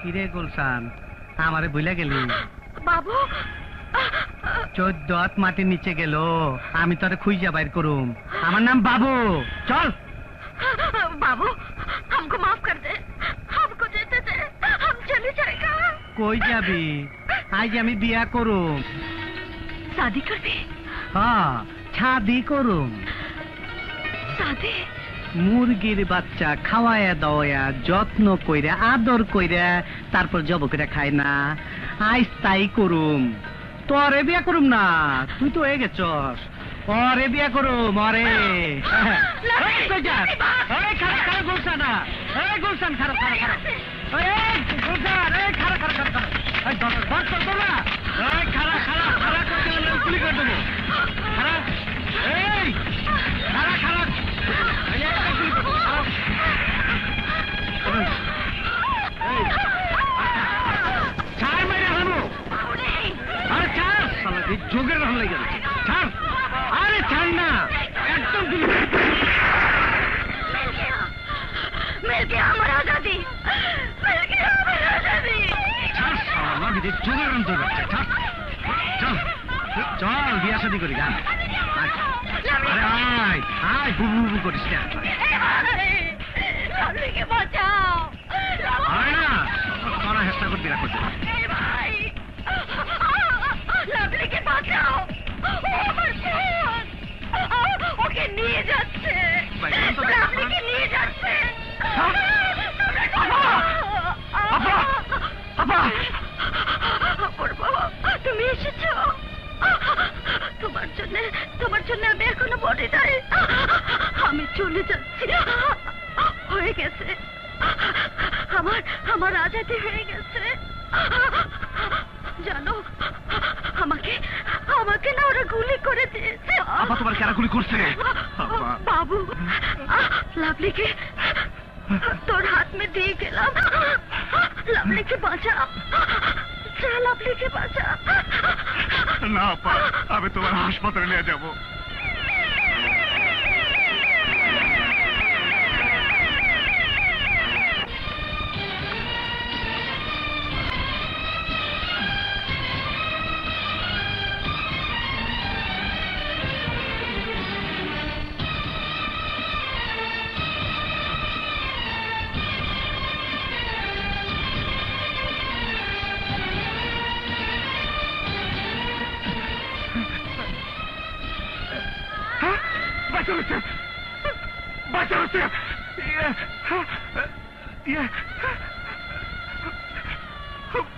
কিরে গুলশান, আমারে ভুলে গেলি? বাবু 14 মাটির নিচে গেল, আমি তোরে খুঁজা বাইর করুম। আমার নাম বাবু। চল बाबू, हमको माफ कर दे, हमको जेते दे, हम चले जाएगा। কই যাবি? আজ আমি বিয়া করুম। शादी कर दी? হ্যাঁ, শাদি করুম। शादी? মুরগির বাচ্চা খাওয়ায়া দাওয়া যত্ন কইরা আদর কইরা তারপর জব করে খায় না, আজ তাই করুম। তোরে বিয়া করুম না, তুই তো হয়ে গেছস। ওরে বিয়া করুম, ওরে। গুলশান, গুলশান খারাপ খারাপ খারাপ, গুলশান খারাপ খারাপ খারাপ খারাপ খারাপ খারাপ করতে গেলে গুলি করে দেবো। খারাপ এই খারাপ খারাপ ছাড় মাইরে হারাবো। আরে ছাড়, যোগের রহম লেগে গেছে। ছাড়, আরে ছাড় না, একদম मिल गया हमारा आजादी, मिल गया हमारा आजादी। ছাড়, যোগের রহম তো যাচ্ছে। ছাড়, চল চল বিয়া শাদি করি। গান আরে আয় আয়, বুবু বুবু করিস না। लावली के बचाओ, আয় না, তোরা হেস্তা করবি না করতে। भाई लावली के बचाओ, ওকে নিয়ে যাচ্ছে, লাভলিকে নিয়ে যাচ্ছে। তুমি এসেছো? তোমার জন্য আমি এখনো বডি নাই, আমি চলে যাচ্ছি। হয়ে গেছে, আমার আজাদি হয়ে গেছে। জানো, আমাকে না ওরা গুলি করে দিয়েছে। তোমার কারা গুলি করছে? বাবু, লাভলিকে তোর হাত में দিয়ে গেলাম। লাভলিকে বাঁচা, লাভলিকে বাঁচা। না আপা, আমি তোমার হাসপাতালে নিয়ে যাবো।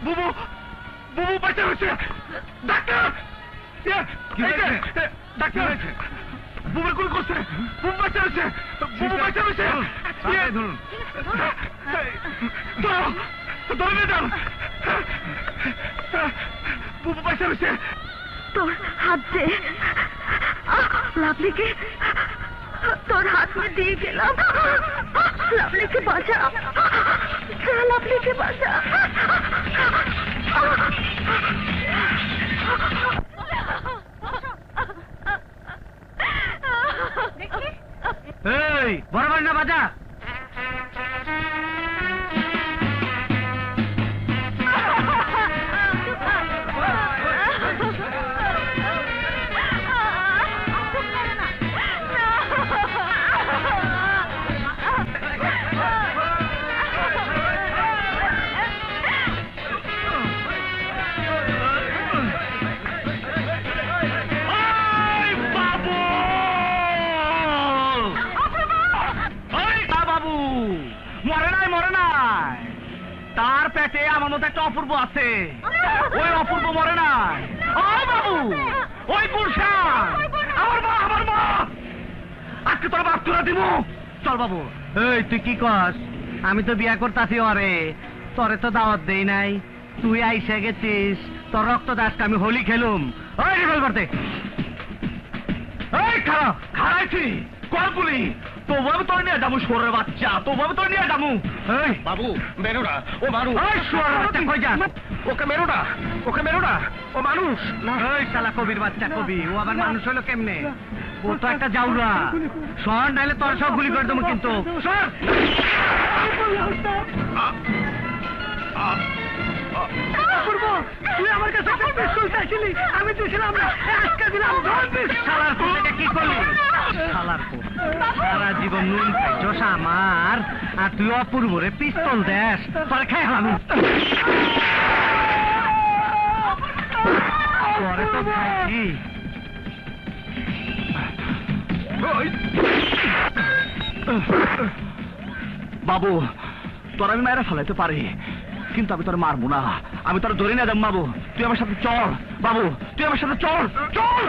বুবু, বুবু বাঁচা হয়েছে। ডাক্তার, ডাক্তার, বুবুর গুলি করছে, বুবু বাঁচা হয়েছে, বুবু বাঁচা হয়েছে। ধরুন, ধরে যান, বুবু বাঁচা হয়েছে। তোর হাত দে, লাভলিকে তোর হাত में দিয়ে গেলাম। লাভলিকে বাঁচা, লাভলিকে বাঁচা। এই বরাবর না বাজা। তার পেটে আমার মতো একটা অপূর্ব আছে, ওই অপূর্ব মরে নাই। বাবু, ওই গুলশান আমার মা, আমার মা। আজকে তোর বাপ তুলে দিব। চল বাবু। এই তুই কি কস? আমি তো বিয়া করতাছি ওরে, তোরে তো দাওয়াত দেই নাই, তুই আইসে গেছিস, তোর রক্ত দাসকে আমি হোলি খেলুম। ওই রিভলভার দে। এই খারাপ খারাইছি কলগুলি, তবু আমি তোর নিয়ে যাবো। সোরের বাচ্চা, তবু আমি তোর নিয়ে যাবো। এই বাবু মেরো না, ও মানুষ। সোরের বাচ্চা কই যা? ওকে মেরো না, ওকে মেরো না, ও মানুষ। এই শালা কবির বাচ্চা কবি, ও আবার মানুষ হলো কেমনে? ও তো একটা জাউরা। সর নাইলে তোর সব গুলি করে দেবো কিন্তু। সর। পিস্তল চাইছিলি, আমি দিয়েছিলাম না, আজকে দিলাম। শালার পুত এটা কি করলি? শালার পুত সারা জীবন নুন খাইছস আমার, আর তুই অপূর্বরে পিস্তল দেস, তোর খাই হলাম। পরে তো খাইছি। বাবু তোর আমি মায়েরা ফেলাইতে পারি, কিন্তু আমি তোর মারবো না, আমি তোর ধরে নিয়ে যাবো। বাবু তুই আমার সাথে চল, বাবু তুই আমার সাথে চল, চল।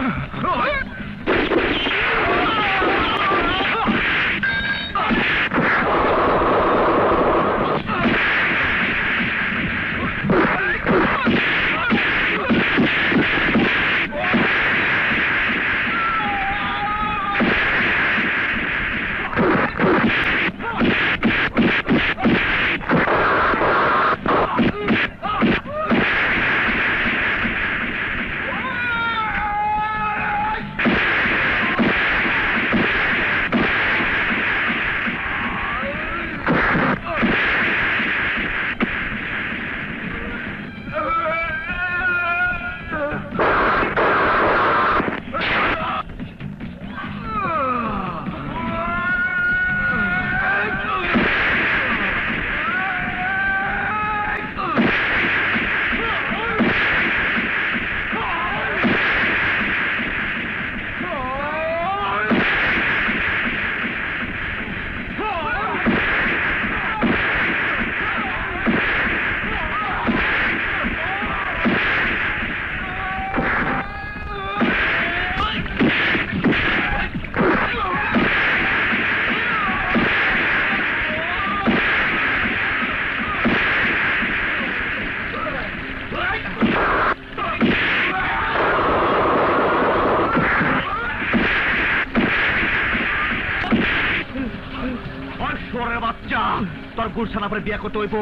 তোর গুলশান আবার বিয়ে করতে হইব।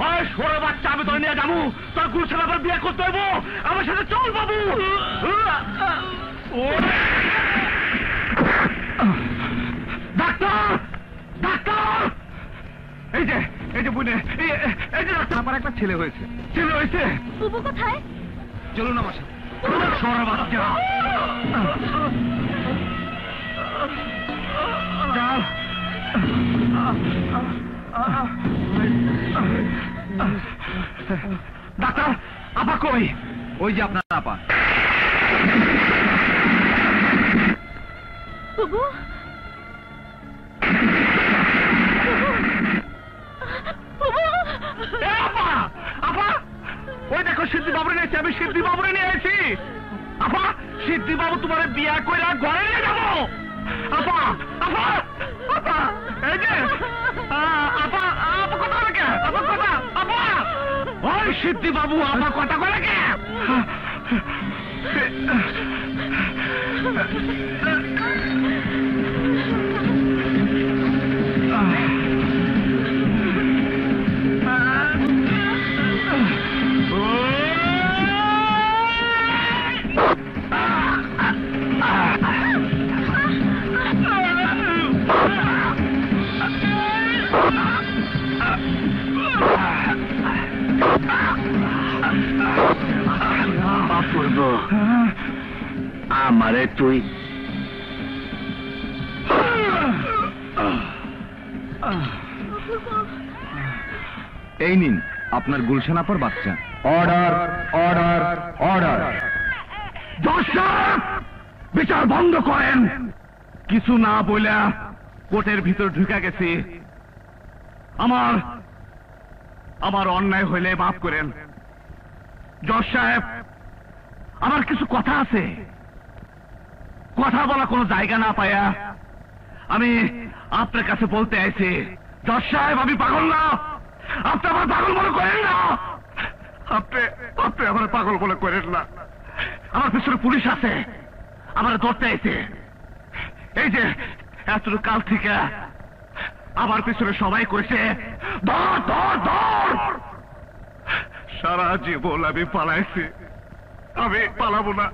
ওই সরে বাচ্চা, আমি তোর নিয়ে যাবো, তোর গুলশান আবার বিয়ে করতে হইব। আমার সাথে চল বাবু। ডাক্তার, ডাক্তার, এই যে বুনে, এই যে ডাক্তার, আমার একটা ছেলে হয়েছে। ছেলে হয়েছে? বুবু কোথায়? চলুন আমার সাথে। সরে বাচ্চা চল। ডাক্তার, আপা কই? ওই যে আপনার আপা। বুবু, আপা, আপা, ওই দেখো সিদ্ধি বাবুরে নিয়েছি, আমি সিদ্ধি বাবুরে নিয়ে এসেছি। আপা, সিদ্ধি বাবু তোমার বিয়া কইরা ঘরে নিয়ে যাবো। আপা, আপা, আপা, এই যে আপা, আপা কথা বলে কে? আপা কথা, আপা, ওই সিদ্ধি বাবু আপা কথা বলে কে? আমারে তুই এই নিন আপনার গুলশান আপার বাচ্চা। Order, order, order. দর্শক বিচার বন্ধ করেন। কিছু না বইলা কোর্টের ভিতর ঢুকে গেছি। আমার অন্যায় হইলে মাফ করেন। জজ সাহেব, আমার কিছু কথা আছে, কথা বলা কোনো জায়গা না পায়া আমি আপনার কাছে বলতে আইছি। জজ সাহেব, আমি পাগল না, আপনি আমার পাগল মনে করেন না, আপনি আমার পাগল মনে করেন না। আমার পিছনে পুলিশ আছে, আমার ধরতে আইছে। এই যে এতটুকু কাল থেকে আমার পিছনে সবাই কইছে ধর ধর ধর। সারা জীবন আমি পালাইছি, আমি পালাবো না।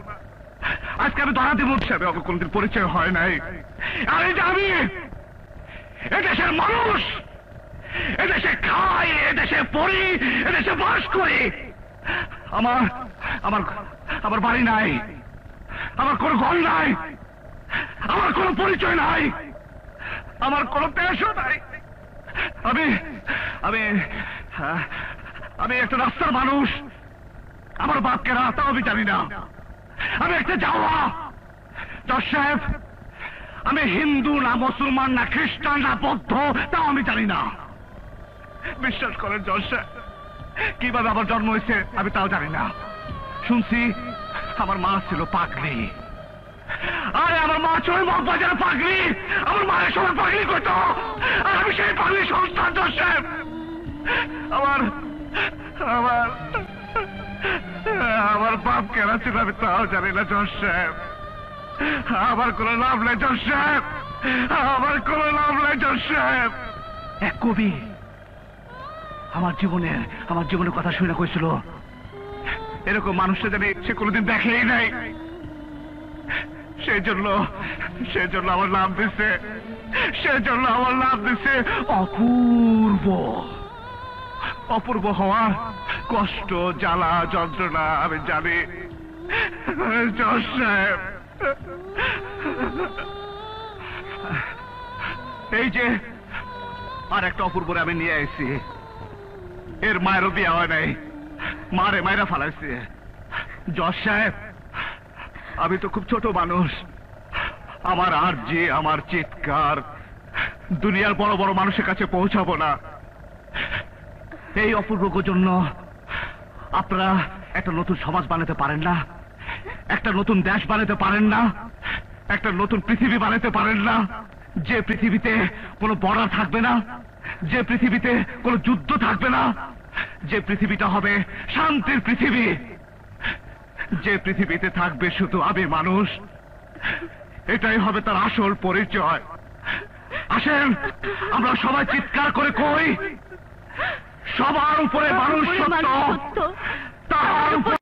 আজকে আমি ধরা দিব, সাথে আমার কোনদিন পরিচয় হয় নাই। আর এই যে আমি এদেশের মানুষ, এদেশে খাই, এদেশে পড়ি, এদেশে বাস করি, আমার আমার আমার বাড়ি নাই, আমার কোনো ঘর নাই, আমার কোনো পরিচয় নাই, আমার কোনো পেশা নাই। আমি আমি আমি একটা রাস্তার মানুষ। আমার বাপকে না তাও আমি জানি না। আমি একটা যাওয়া। জজ সাহেব, আমি হিন্দু না মুসলমান না খ্রিস্টান না বৌদ্ধ তাও আমি জানি না। বিশ্বাস করেন জজ সাহেব, কিভাবে আমার জন্ম হয়েছে আমি তাও জানি না। শুনছি আমার মা ছিল পাগলি। আরে আমার মা ছিল মগবাজার পাগলি। আমার মায়ের সময় পাগলি করতো, আর আমি সেই পাগলি সন্তান। জজ সাহেব, আমার আমার আমার বাপ কেন ছিল আমি তাও জানি না। জজ সাহেব, আমার কোনো লাভ নাই। জজ সাহেব, আমার কোনো লাভ নাই। জজ সাহেব, এক কবি আমার জীবনের কথা শুনে কইছিল, এরকম মানুষটা জানি সে কোনোদিন দেখেই নাই। সেই জন্য আমার নাম দিছে, অপূর্ব। অপূর্ব হওয়া কষ্ট, জ্বালা, যন্ত্রণা আমি জানি। জজ সাহেব, এই যে আর একটা অপূর্বরে আমি নিয়ে আইছি। এর মায়েরও বিয়ে হয় নাই, মারে মায়েরা ফালাইছে। জজ সাহেব, আমি তো খুব ছোট মানুষ। আমার আরজি, আমার চিৎকার দুনিয়ার বড় বড় মানুষের কাছে পৌঁছাবো না। এই অপূর্বর জন্য আপনারা একটা নতুন সমাজ বানাতে পারেন না, একটা নতুন দেশ বানাতে পারেন না, একটা নতুন পৃথিবী বানাতে পারেন না, যে পৃথিবীতে কোনো বর্ডার থাকবে না, যে পৃথিবীতে কোনো যুদ্ধ থাকবে না, যে পৃথিবীটা হবে শান্তির পৃথিবী, যে পৃথিবীতে থাকবে শুধু আমি মানুষ। এটাই হবে তার আসল পরিচয়। আসেন আমরা সবাই চিৎকার করে কই, সবার উপরে মানুষ সত্য, তার উপরে